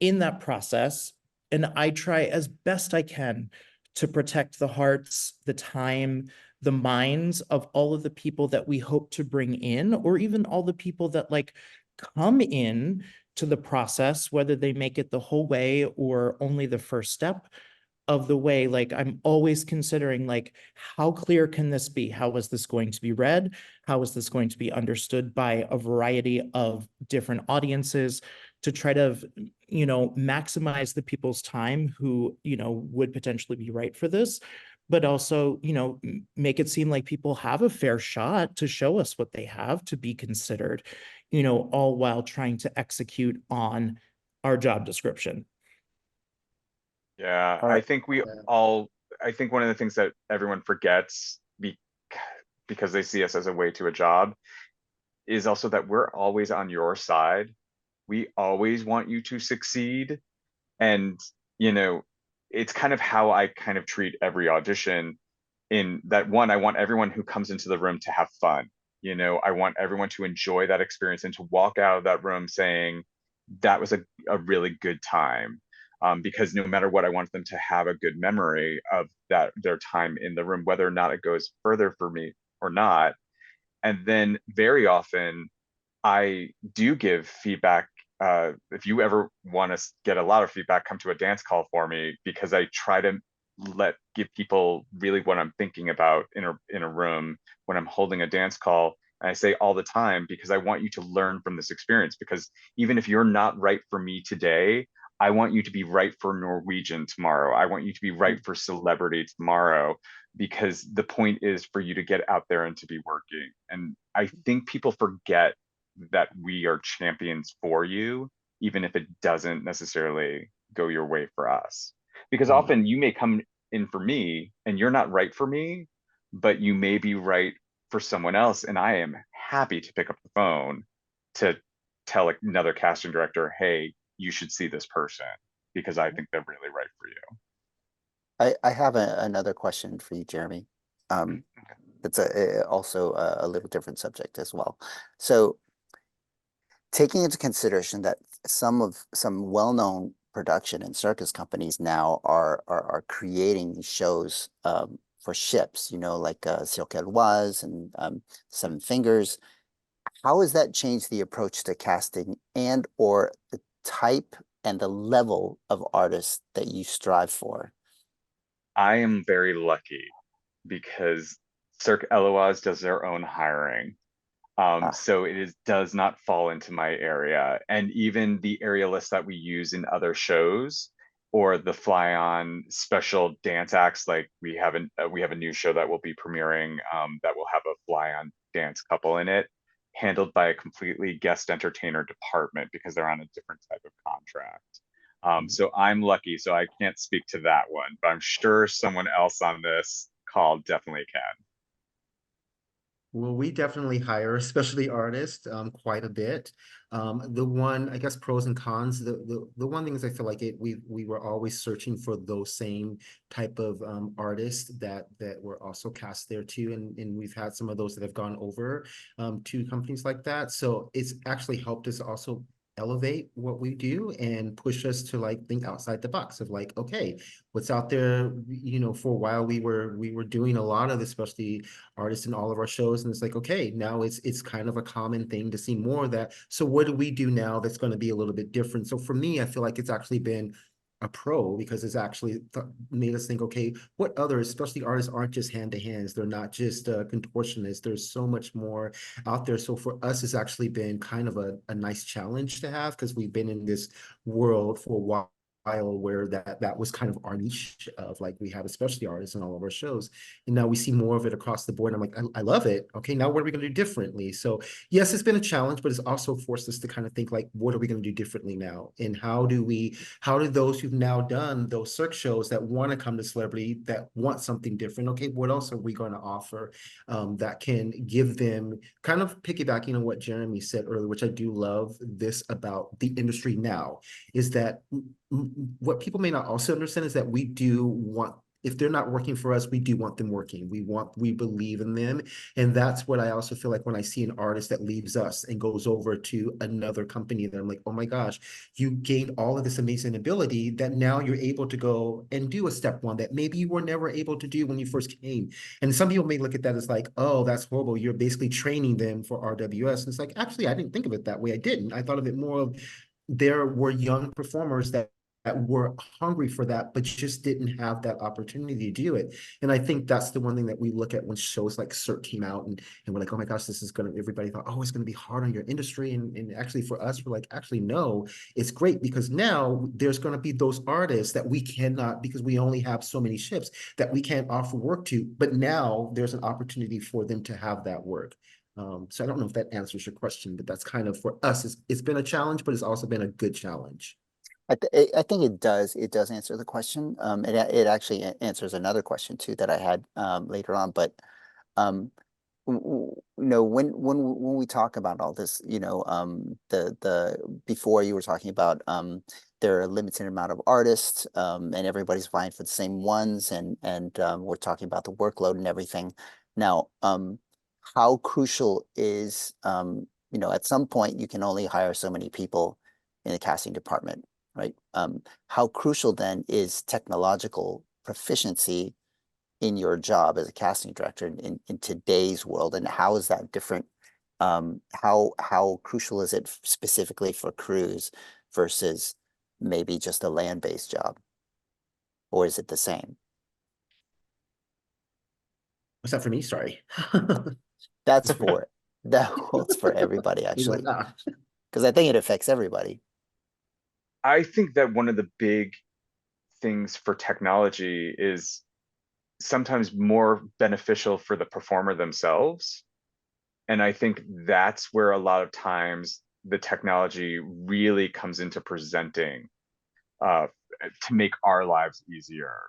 in that process. And I try as best I can to protect the hearts, the time, the minds of all of the people that we hope to bring in, or even all the people that like come in to the process, whether they make it the whole way or only the first step of the way. Like I'm always considering like, how clear can this be? How is this going to be read? How is this going to be understood by a variety of different audiences, to try to, maximize the people's time who, would potentially be right for this, but also, make it seem like people have a fair shot to show us what they have to be considered, all while trying to execute on our job description. Yeah, All I right. think we Yeah. all, I think one of the things that everyone forgets because they see us as a way to a job is also that we're always on your side. We always want you to succeed. And, you know, it's kind of how I kind of treat every audition, in that one, I want everyone who comes into the room to have fun. I want everyone to enjoy that experience and to walk out of that room saying that was a really good time. Because no matter what, I want them to have a good memory of their time in the room, whether or not it goes further for me or not. And then very often I do give feedback. If you ever want to get a lot of feedback, come to a dance call for me, because I try to give people really what I'm thinking about in a room when I'm holding a dance call. I say all the time because I want you to learn from this experience. Because even if you're not right for me today, I want you to be right for Norwegian tomorrow. I want you to be right for celebrity tomorrow, because the point is for you to get out there and to be working. And I think people forget that we are champions for you, even if it doesn't necessarily go your way for us. Because often you may come in for me and you're not right for me, but you may be right for someone else. And I am happy to pick up the phone to tell another casting director, hey, you should see this person because I think they're really right for you. I have another question for you, Jeremy. It's also a little different subject as well. So taking into consideration that some well-known production and circus companies now are creating shows for ships, you know, like Silkelwas and Seven Fingers. How has that changed the approach to casting and or the type and the level of artists that you strive for? I am very lucky because Cirque Eloise does their own hiring. So does not fall into my area. And even the area list that we use in other shows or the fly on special dance acts, like we have a new show that will be premiering that will have a fly on dance couple in it, handled by a completely guest entertainer department because they're on a different type of contract. So I'm lucky, so I can't speak to that one, but I'm sure someone else on this call definitely can. Well, we definitely hire, especially artists, quite a bit. The one, I guess, pros and cons. The one thing is I feel like we were always searching for those same type of artists that were also cast there too, and we've had some of those that have gone over to companies like that. So it's actually helped us also elevate what we do and push us to like think outside the box of like, okay, what's out there. You know, for a while we were doing a lot of, especially artists in all of our shows, and it's like, okay, now it's kind of a common thing to see more of that. So what do we do now that's going to be a little bit different? So for me, I feel like it's actually been a pro because it's actually made us think, okay, what other, especially artists aren't just hand to hands, they're not just contortionists, there's so much more out there. So for us, it's actually been kind of a nice challenge to have because we've been in this world for a while where that was kind of our niche of like we have especially artists in all of our shows, and now we see more of it across the board. And I'm like, I love it. Okay, now what are we going to do differently? So yes, it's been a challenge, but it's also forced us to kind of think like, what are we going to do differently now, and how do those who've now done those Cirque shows that want to come to celebrity, that want something different, okay, what else are we going to offer that can give them, kind of piggybacking on what Jeremy said earlier, which I do love this about the industry now, is that what people may not also understand is that we do want, if they're not working for us, we do want them working. We believe in them. And that's what I also feel like when I see an artist that leaves us and goes over to another company, that I'm like, oh my gosh, you gained all of this amazing ability that now you're able to go and do a step one that maybe you were never able to do when you first came. And some people may look at that as like, oh, that's horrible. You're basically training them for RWS. And it's like, actually, I didn't think of it that way. I didn't. I thought of it more of, there were young performers that were hungry for that, but just didn't have that opportunity to do it. And I think that's the one thing that we look at when shows like Cirque came out, and we're like, oh my gosh, this is going to, everybody thought, oh, it's going to be hard on your industry. And actually for us, we're like, actually, no, it's great because now there's going to be those artists that we cannot, because we only have so many ships that we can't offer work to, but now there's an opportunity for them to have that work. So I don't know if that answers your question, but that's kind of, for us, it's been a challenge, but it's also been a good challenge. I think it does. It does answer the question. It actually answers another question too that I had later on. But you know, when we talk about all this, you know, the before you were talking about there are a limited amount of artists and everybody's vying for the same ones, and we're talking about the workload and everything. Now, how crucial is you know, at some point you can only hire so many people in the casting department, right? How crucial then is technological proficiency in your job as a casting director in today's world, and how is that different? How crucial is it specifically for cruise versus maybe just a land-based job, or is it the same? Was that for me? Sorry. That's for it. That holds for everybody, Why actually, not? because I think it affects everybody. I think that one of the big things for technology is sometimes more beneficial for the performer themselves. And I think that's where a lot of times the technology really comes into presenting uh, to make our lives easier.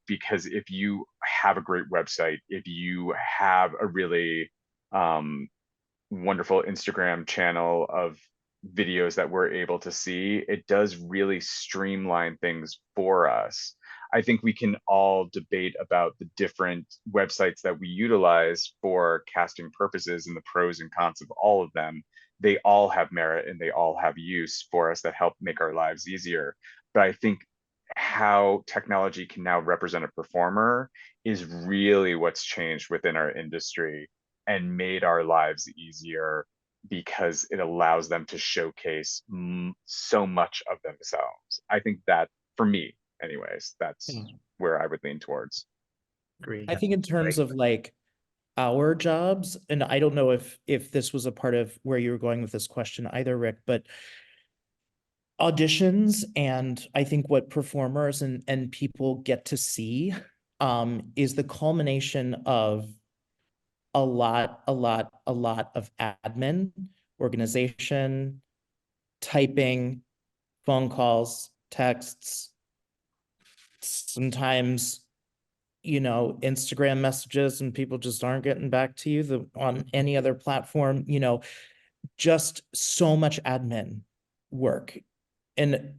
Because if you have a great website, if you have a really wonderful Instagram channel of videos that we're able to see, it does really streamline things for us. I think we can all debate about the different websites that we utilize for casting purposes and the pros and cons of all of them. They all have merit and they all have use for us that help make our lives easier. But I think how technology can now represent a performer is really what's changed within our industry and made our lives easier because it allows them to showcase so much of themselves. I think that, for me, anyways, that's Yeah. where I would lean towards. Agree. I think in terms Great. of like our jobs, and I don't know if this was a part of where you were going with this question either, Rick, but auditions and I think what performers and people get to see is the culmination of a lot of admin, organization, typing, phone calls, texts, sometimes, Instagram messages and people just aren't getting back to you on any other platform, just so much admin work. And,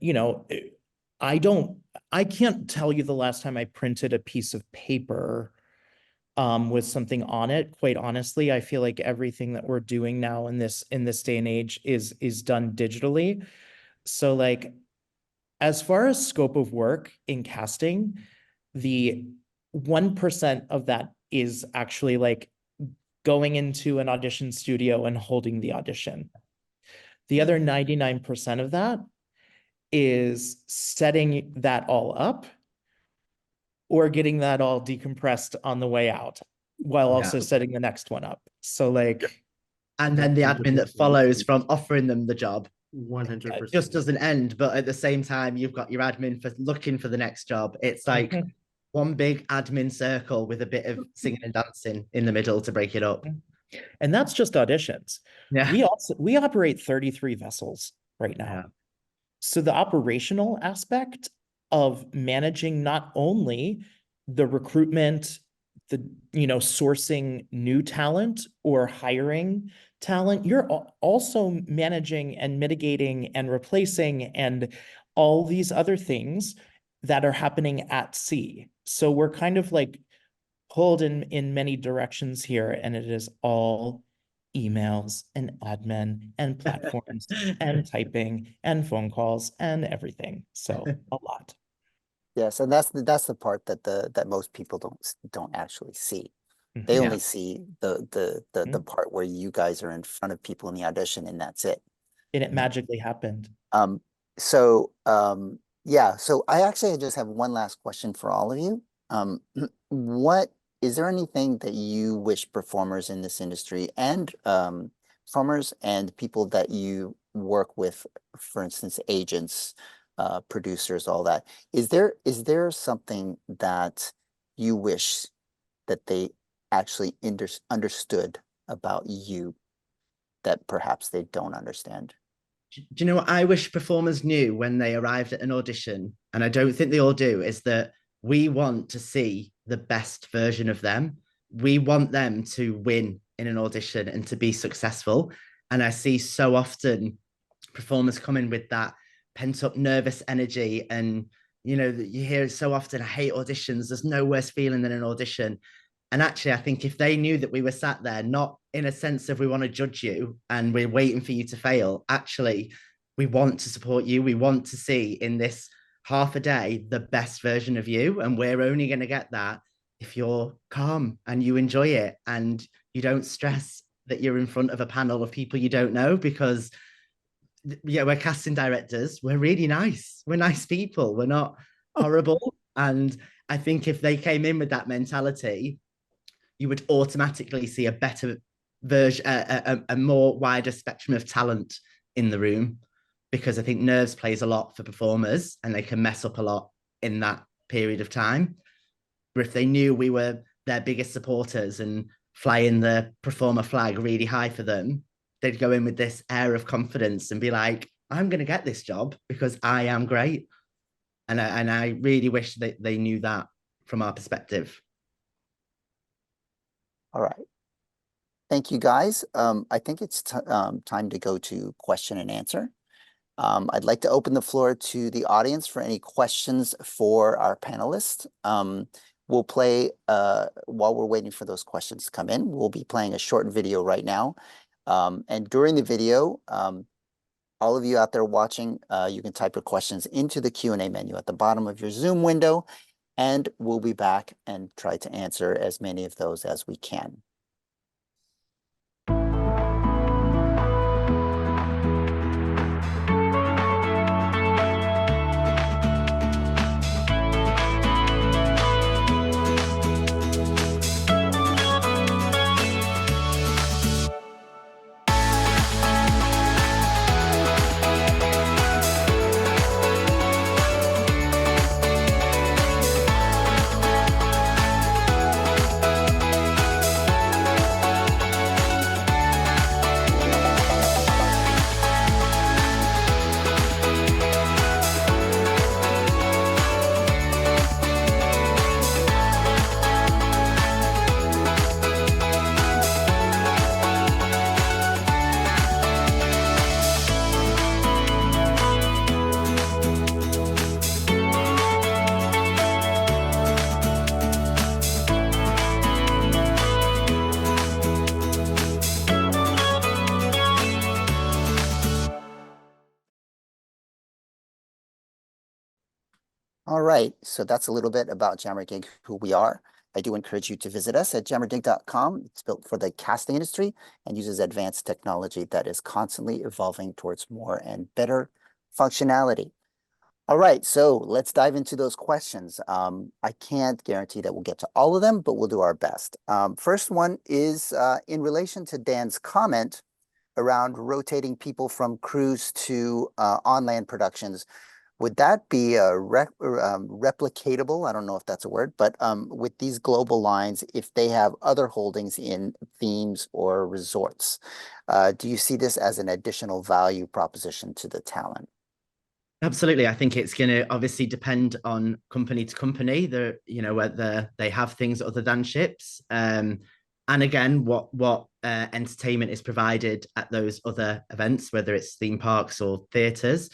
I can't tell you the last time I printed a piece of paper with something on it. Quite honestly, I feel like everything that we're doing now in this day and age is done digitally. So like, as far as scope of work in casting, the 1% of that is actually like going into an audition studio and holding the audition. The other 99% of that is setting that all up or getting that all decompressed on the way out while also Yeah. setting the next one up. So like, And then the admin that 100%. follows from offering them the job 100%. just doesn't end. But at the same time, you've got your admin for looking for the next job. It's like one big admin circle with a bit of singing and dancing in the middle to break it up. and that's just auditions. Yeah. We operate 33 vessels right now. Yeah. So the operational aspect of managing not only the recruitment, the sourcing new talent or hiring talent, you're also managing and mitigating and replacing and all these other things that are happening at sea. So we're kind of like pulled in many directions here, and it is all emails and admin and platforms and typing and phone calls and everything. So a lot. Yes, and that's the part that most people don't actually see. They Mhm. only see the part where you guys are in front of people in the audition, and that's it. And it magically happened. Um, so yeah, so I actually just have one last question for all of you. What is there anything that you wish performers in this industry and performers and people that you work with, for instance, agents, producers, all that, is there something that you wish that they actually understood about you that perhaps they don't understand? Do you know what I wish performers knew when they arrived at an audition? And I don't think they all do, is that we want to see the best version of them. We want them to win in an audition and to be successful. And I see so often performers come in with that pent up nervous energy. And, you hear it so often, I hate auditions. There's no worse feeling than an audition. And actually, I think if they knew that we were sat there, not in a sense of we want to judge you and we're waiting for you to fail, actually, we want to support you. We want to see in this half a day the best version of you. And we're only going to get that if you're calm and you enjoy it and you don't stress that you're in front of a panel of people you don't know, because yeah, we're casting directors. We're really nice. We're nice people. We're not horrible. And I think if they came in with that mentality, you would automatically see a better version, a more wider spectrum of talent in the room, because I think nerves plays a lot for performers and they can mess up a lot in that period of time. But if they knew we were their biggest supporters and flying the performer flag really high for them, they'd go in with this air of confidence and be like, I'm going to get this job because I am great. And I really wish that they knew that from our perspective. All right. Thank you, guys. I think it's time to go to question and answer. I'd like to open the floor to the audience for any questions for our panelists. We'll play, while we're waiting for those questions to come in, we'll be playing a short video right now. And during the video, all of you out there watching, you can type your questions into the Q&A menu at the bottom of your Zoom window, and we'll be back and try to answer as many of those as we can. All right, so that's a little bit about JammerGig, who we are. I do encourage you to visit us at jammergig.com. It's built for the casting industry and uses advanced technology that is constantly evolving towards more and better functionality. All right, so let's dive into those questions. I can't guarantee that we'll get to all of them, but we'll do our best. First one is in relation to Dan's comment around rotating people from cruise to on-land productions. Would that be replicatable? I don't know if that's a word, but with these global lines, if they have other holdings in themes or resorts, do you see this as an additional value proposition to the talent? Absolutely. I think it's going to obviously depend on company to company, whether they have things other than ships. And again, what entertainment is provided at those other events, whether it's theme parks or theatres.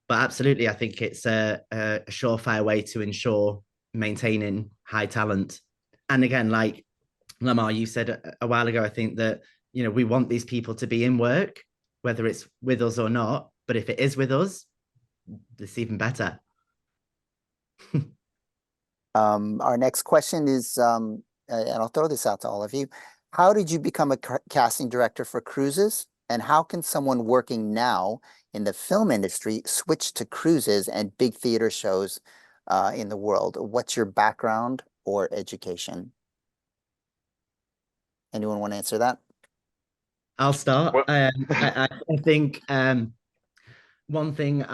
But absolutely, I think it's a surefire way to ensure maintaining high talent. And again, like Lamar, you said a while ago, I think that, we want these people to be in work, whether it's with us or not. But if it is with us, it's even better. Our next question is, and I'll throw this out to all of you. How did you become a casting director for cruises? And how can someone working now in the film industry switch to cruises and big theater shows in the world? What's your background or education? Anyone want to answer that? I'll start. I think one thing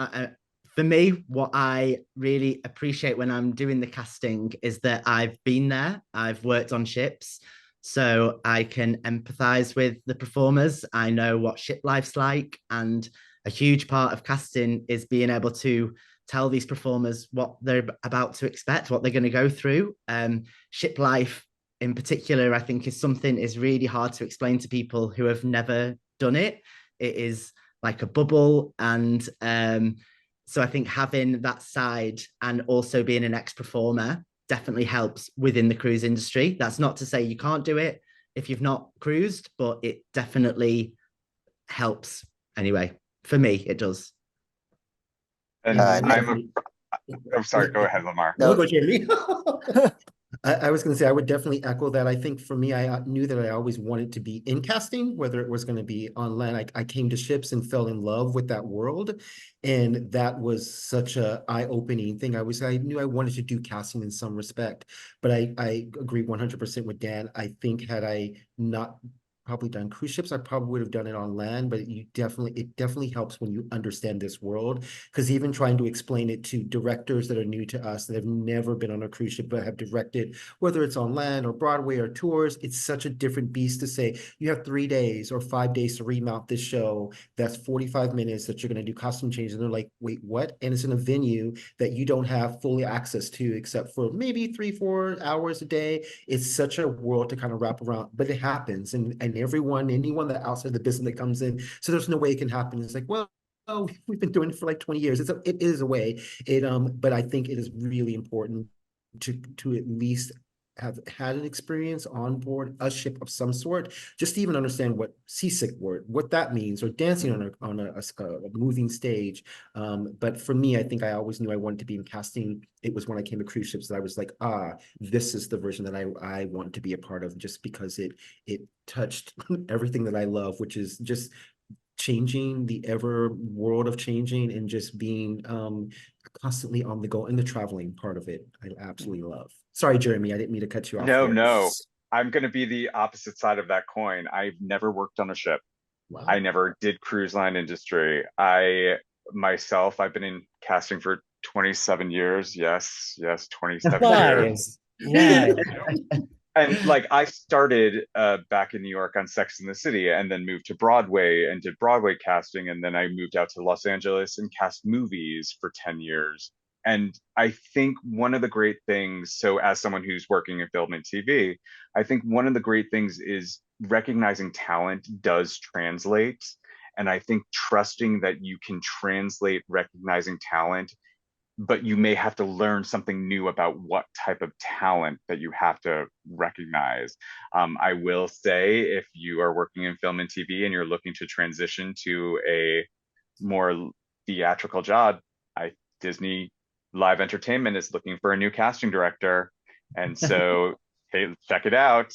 for me, what I really appreciate when I'm doing the casting is that I've been there, I've worked on ships, so I can empathize with the performers. I know what ship life's like, and a huge part of casting is being able to tell these performers what they're about to expect, what they're going to go through. Ship life in particular, I think is really hard to explain to people who have never done it. It is like a bubble. And so I think having that side and also being an ex-performer definitely helps within the cruise industry. That's not to say you can't do it if you've not cruised, but it definitely helps anyway. For me, it does. And I'm sorry, go ahead, Lamar. No, go, Jamie. I was going to say, I would definitely echo that. I think for me, I knew that I always wanted to be in casting, whether it was going to be on land. I came to ships and fell in love with that world. And that was such a eye-opening thing. I knew I wanted to do casting in some respect, but I agree 100% with Dan. I think had I not probably done cruise ships. I probably would have done it on land, but it definitely helps when you understand this world. Because even trying to explain it to directors that are new to us, that have never been on a cruise ship, but have directed, whether it's on land or Broadway or tours, it's such a different beast to say, you have 3 days or 5 days to remount this show. That's 45 minutes that you're going to do costume changes. And they're like, wait, what? And it's in a venue that you don't have fully access to, except for maybe 3-4 hours a day. It's such a world to kind of wrap around, but it happens. And anyone that outside the business that comes in, so there's no way it can happen. It's like, well, oh, we've been doing it for like 20 years. It is a way. But I think it is really important to at least have had an experience on board a ship of some sort, just to even understand what seasick word, what that means, or dancing on a moving stage. But for me, I think I always knew I wanted to be in casting. It was when I came to cruise ships that I was like, this is the version that I want to be a part of, just because it touched everything that I love, which is just changing, the ever world of changing, and just being constantly on the go, and the traveling part of it I absolutely love. Sorry, Jeremy, I didn't mean to cut you off No, there. no. I'm going to be the opposite side of that coin. I've never worked on a ship. Wow. I never did cruise line industry. I've been in casting for 27 years. Yes, 27 years. Lies. And like I started back in New York on Sex and the City, and then moved to Broadway and did Broadway casting, and then I moved out to Los Angeles and cast movies for 10 years. And I think one of the great things, so as someone who's working in film and TV, I think one of the great things is recognizing talent does translate. And I think trusting that you can translate recognizing talent, but you may have to learn something new about what type of talent that you have to recognize. I will say, if you are working in film and TV and you're looking to transition to a more theatrical job, Disney Live Entertainment is looking for a new casting director. And so, hey, check it out.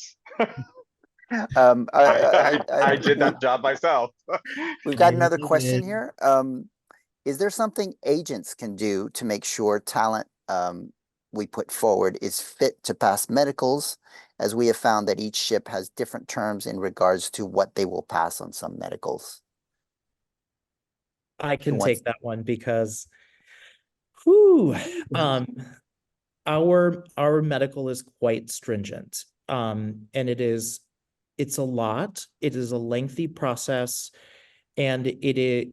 I did that job myself. We've got another question here. Is there something agents can do to make sure talent we put forward is fit to pass medicals, as we have found that each ship has different terms in regards to what they will pass on some medicals? I can Who wants- take that one because whew, our medical is quite stringent. And it's a lot. It is a lengthy process. And it is,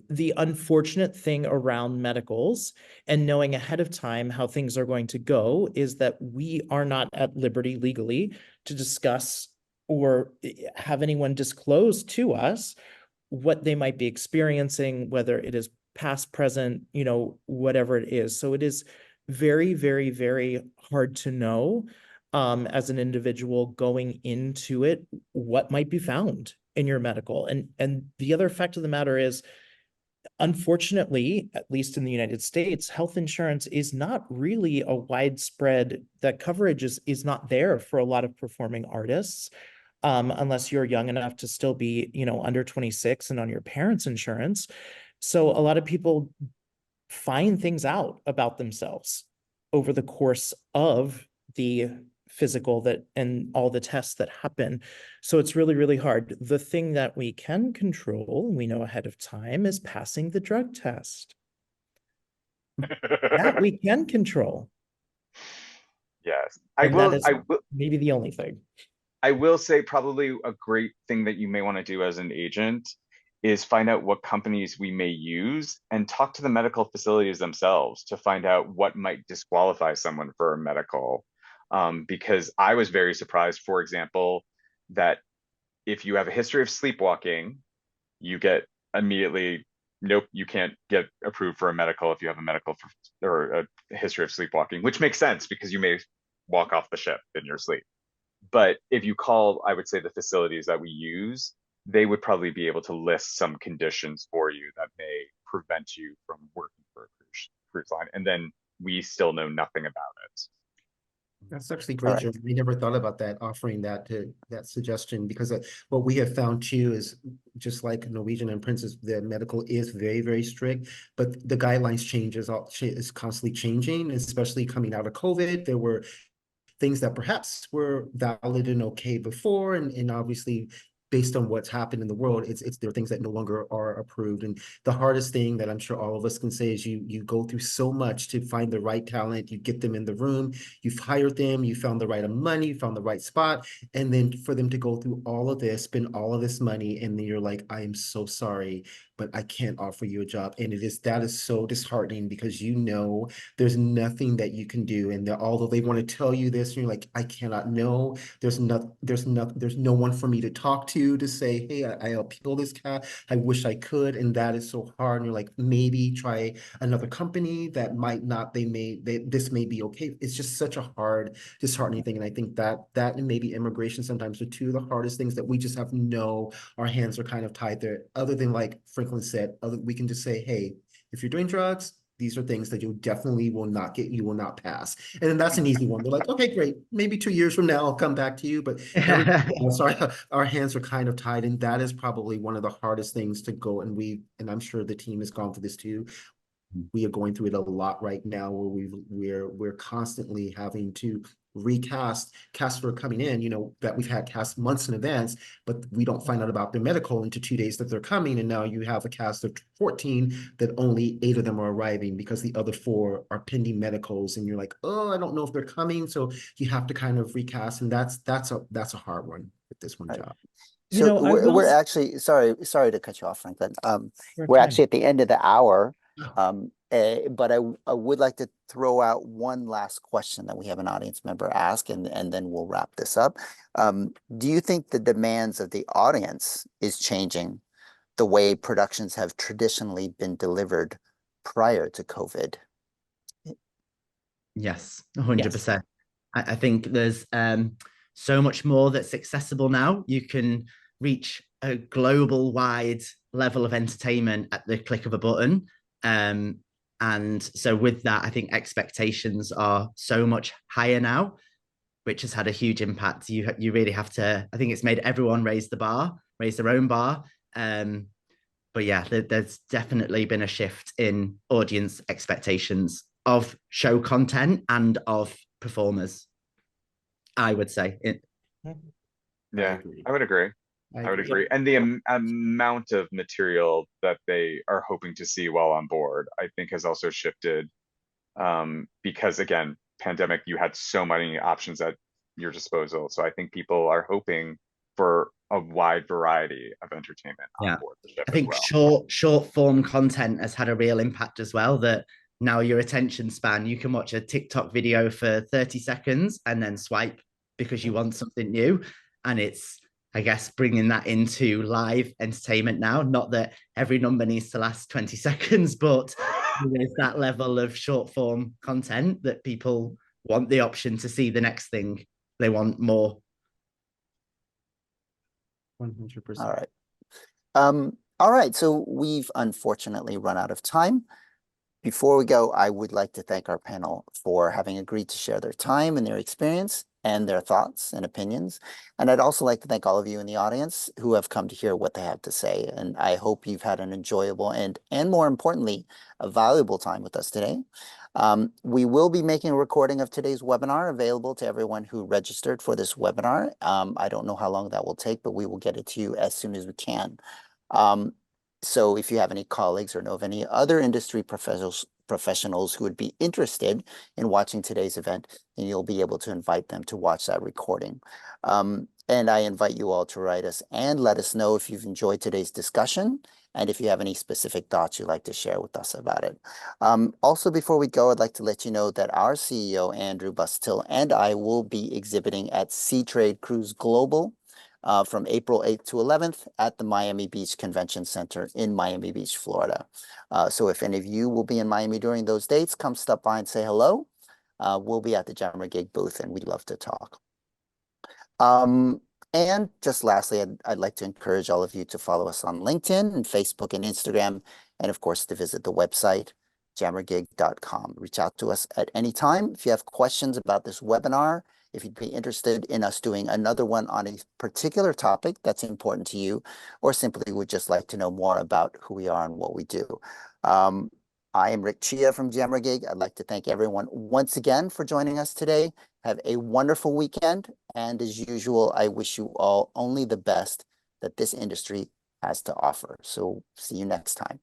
the unfortunate thing around medicals and knowing ahead of time how things are going to go is that we are not at liberty legally to discuss or have anyone disclose to us what they might be experiencing, whether it is past, present, whatever it is. So it is very, very, very hard to know as an individual going into it what might be found in your medical. And the other fact of the matter is, unfortunately, at least in the United States, health insurance is not really a widespread, that coverage is not there for a lot of performing artists, unless you're young enough to still be, under 26 and on your parents' insurance. So a lot of people find things out about themselves over the course of the physical and all the tests that happen. So it's really, really hard. The thing that we can control, we know ahead of time, is passing the drug test. That we can control. Yes, maybe the only thing. I will say probably a great thing that you may want to do as an agent is find out what companies we may use and talk to the medical facilities themselves to find out what might disqualify someone for a medical. Because I was very surprised, for example, that if you have a history of sleepwalking, you get immediately, nope, you can't get approved for a medical if you have a medical or a history of sleepwalking, which makes sense because you may walk off the ship in your sleep. But if you call, I would say, the facilities that we use, they would probably be able to list some conditions for you that may prevent you from working for a cruise line. And then we still know nothing about it. That's actually great, right. Joe. We never thought about that, offering that suggestion, because what we have found too is, just like Norwegian and Princess, the medical is very, very strict, but the guidelines is constantly changing, especially coming out of COVID. There were things that perhaps were valid and okay before, and obviously based on what's happened in the world, there are things that no longer are approved. And the hardest thing that I'm sure all of us can say is you go through so much to find the right talent, you get them in the room, you've hired them, you found the right amount of money, you found the right spot, and then for them to go through all of this, spend all of this money, and then you're like, I am so sorry, but I can't offer you a job. And that is so disheartening, because you know there's nothing that you can do. And although they want to tell you this, and you're like, I cannot know. There's no one for me to talk to say, hey, I appeal this cat. I wish I could. And that is so hard. And you're like, maybe try another company that might not, this may be okay. It's just such a hard, disheartening thing. And I think that and maybe immigration sometimes are two of the hardest things that we just have our hands are kind of tied there. Other than, like Franklin said, we can just say, hey, if you're doing drugs, these are things that you definitely will not pass. And then that's an easy one. They're like, okay, great. Maybe 2 years from now, I'll come back to you. But sorry, our hands are kind of tied. And that is probably one of the hardest things to go. And I'm sure the team has gone through this too. We are going through it a lot right now, where we're constantly having to recast casts for coming in, that we've had cast months in advance, but we don't find out about their medical until 2 days that they're coming. And now you have a cast of 14 that only 8 of them are arriving because the other 4 are pending medicals. And you're like, oh, I don't know if they're coming. So you have to kind of recast. And that's a hard one with this one job. So we're actually, sorry to cut you off, Franklin. We're actually at the end of the hour. But I would like to throw out one last question that we have an audience member ask, and then we'll wrap this up. Do you think the demands of the audience is changing the way productions have traditionally been delivered prior to COVID? Yes, 100%. I think there's so much more that's accessible now. You can reach a global wide level of entertainment at the click of a button. And so with that, I think expectations are so much higher now, which has had a huge impact. You really have to, I think it's made everyone raise their own bar. But yeah, there's definitely been a shift in audience expectations of show content and of performers, I would say. Yeah, I would agree. I would agree. And the amount of material that they are hoping to see while on board, I think, has also shifted. Because again, pandemic, you had so many options at your disposal. So I think people are hoping for a wide variety of entertainment on board the ship. I think short form content has had a real impact as well, that now your attention span, you can watch a TikTok video for 30 seconds and then swipe because you want something new. And it's, I guess, bringing that into live entertainment now. Not that every number needs to last 20 seconds, but there's that level of short form content that people want the option to see the next thing. They want more. 100%. All right. All right. So we've unfortunately run out of time. Before we go, I would like to thank our panel for having agreed to share their time and their experience and their thoughts and opinions. And I'd also like to thank all of you in the audience who have come to hear what they have to say. And I hope you've had an enjoyable and more importantly, a valuable time with us today. We will be making a recording of today's webinar available to everyone who registered for this webinar. I don't know how long that will take, but we will get it to you as soon as we can. So if you have any colleagues or know of any other industry professionals who would be interested in watching today's event, then you'll be able to invite them to watch that recording. And I invite you all to write us and let us know if you've enjoyed today's discussion and if you have any specific thoughts you'd like to share with us about it. Also, before we go, I'd like to let you know that our CEO, Andrew Bustill, and I will be exhibiting at Seatrade Cruise Global from April 8th to 11th at the Miami Beach Convention Center in Miami Beach, Florida. So if any of you will be in Miami during those dates, come stop by and say hello. We'll be at the Jammer Gig booth and we'd love to talk. And just lastly, I'd like to encourage all of you to follow us on LinkedIn and Facebook and Instagram, and of course to visit the website, jammergig.com. Reach out to us at any time. If you have questions about this webinar, if you'd be interested in us doing another one on a particular topic that's important to you, or simply would just like to know more about who we are and what we do. I am Rick Chia from Jammer Gig. I'd like to thank everyone once again for joining us today, Have a wonderful weekend. And as usual, I wish you all only the best that this industry has to offer. So see you next time.